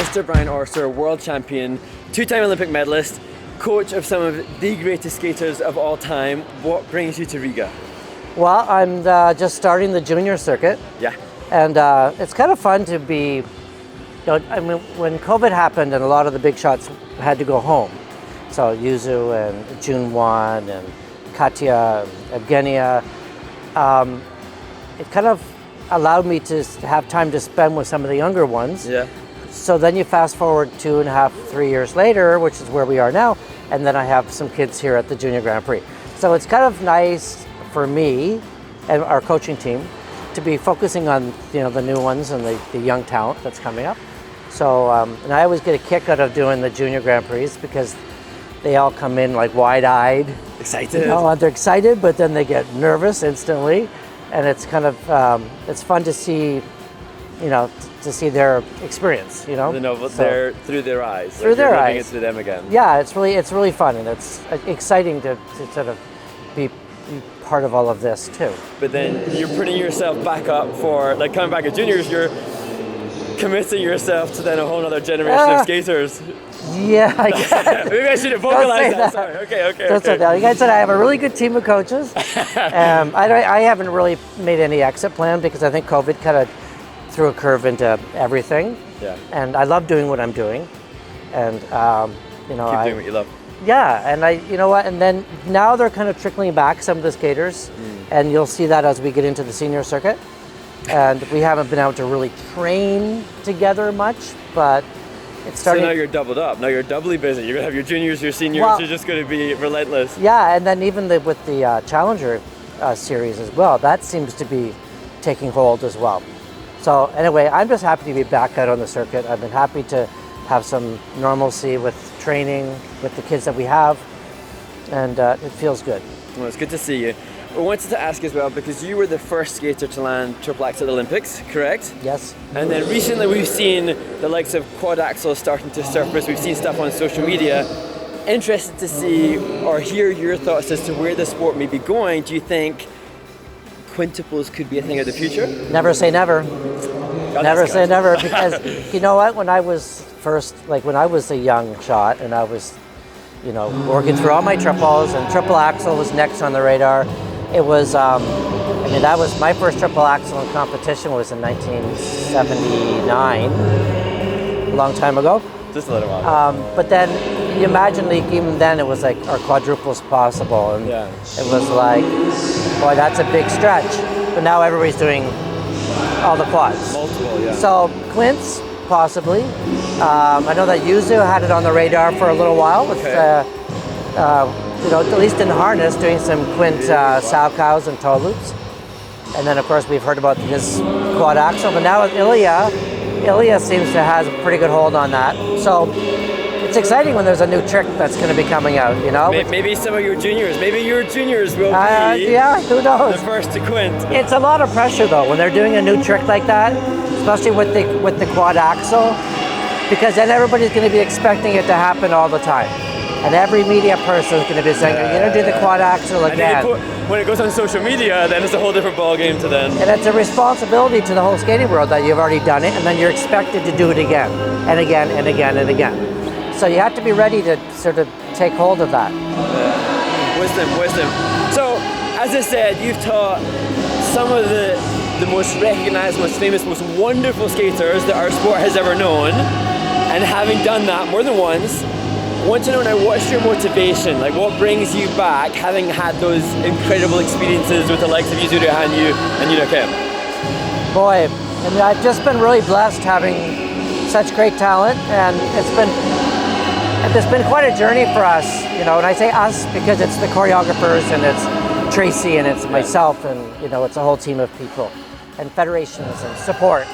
Mr. Brian ORSER, world champion, two-time Olympic medalist, coach of some of the greatest skaters of all time. What brings you to Riga? Well, I'm just starting the junior circuit. Yeah. And it's kind of fun to be, I mean, when COVID happened and a lot of the big shots had to go home, so Yuzu and Junwan and Katya and Evgenia, it kind of allowed me to have time to spend with some of the younger ones. Yeah. So then you fast forward 2.5, 3 years later, which is where we are now, and then I have some kids here at the Junior Grand Prix. So it's kind of nice for me and our coaching team to be focusing on the new ones and the young talent that's coming up. So and I always get a kick out of doing the Junior Grand Prix because they all come in like wide-eyed. Excited. They're excited, but then they get nervous instantly. And it's kind of, it's fun to see, to see their experience, The novel there through their eyes. Through their eyes. Living it through them again. Yeah, it's really fun, and it's exciting to sort of be part of all of this too. But then you're putting yourself back up for, like coming back as juniors, you're committing yourself to then a whole other generation of skaters. Yeah, I guess. Maybe I should have vocalized that. Sorry. Okay. Don't say that. Like I said, I have a really good team of coaches. I haven't really made any exit plan because I think COVID kind of threw a curve into everything. Yeah. And I love doing what I'm doing, and keep doing what you love. Yeah, and and then now they're kind of trickling back some of the skaters, and you'll see that as we get into the senior circuit. And we haven't been able to really train together much, but it's starting. So now you're doubled up. Now you're doubly busy. You're going to have your juniors, your seniors. Well, you're just going to be relentless. Yeah, and then even with the Challenger series as well, that seems to be taking hold as well. So anyway, I'm just happy to be back out on the circuit. I've been happy to have some normalcy with training with the kids that we have, and it feels good. Well, it's good to see you. I wanted to ask as well, because you were the first skater to land triple axel at the Olympics, correct? Yes. And then recently we've seen the likes of quad axels starting to surface. We've seen stuff on social media. Interested to see or hear your thoughts as to where the sport may be going. Do you think quintuples could be a thing of the future? Never say never. Never say never, because you know what? When I was when I was a young shot and I was, working through all my triples, and triple axel was next on the radar. It was, that was my first triple axel in competition was in 1979, a long time ago. Just a little while. But then you imagine, like, even then it was like, are quadruples possible? And it was like, boy, that's a big stretch. But now everybody's doing all the quads. Multiple, yeah. So quints, possibly. I know that Yuzu had it on the radar for a little while with, at least in the harness, doing some quint sow cows and toe loops. And then, of course, we've heard about his quad axel. But now with Ilya seems to have a pretty good hold on that. So it's exciting when there's a new trick that's going to be coming out, Maybe some of your juniors will be who knows? the first to quint. It's a lot of pressure, though, when they're doing a new trick like that, especially with the quad axel, because then everybody's going to be expecting it to happen all the time. And every media person is going to be saying, "You're going to do the quad axel again." When it goes on social media, then it's a whole different ballgame to then. And it's a responsibility to the whole skating world that you've already done it, and then you're expected to do it again, and again, and again, and again. So you have to be ready to sort of take hold of that. Wisdom. So, as I said, you've taught some of the most recognized, most famous, most wonderful skaters that our sport has ever known. And having done that more than once, I want to know now, what's your motivation? Like, what brings you back, having had those incredible experiences with the likes of Yuzuru Hanyu and Yuno Kim? Boy, I've just been really blessed having such great talent, and it's been quite a journey for us, and I say us because it's the choreographers, and it's Tracy, and it's myself, and it's a whole team of people, and federations and support.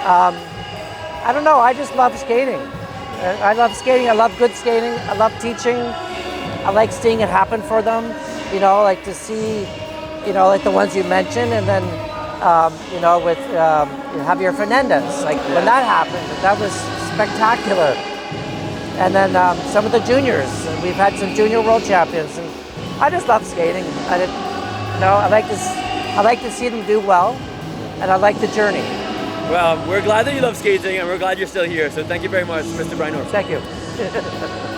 I don't know, I just love skating. I love skating, I love good skating, I love teaching. I like seeing it happen for them, like to see, like the ones you mentioned, and then, with Javier Fernandez, like when that happened, that was spectacular. And then some of the juniors, we've had some junior world champions, and I just love skating. I like to see them do well, and I like the journey. Well, we're glad that you love skating, and we're glad you're still here. So thank you very much, Mr. Brynor. Thank you.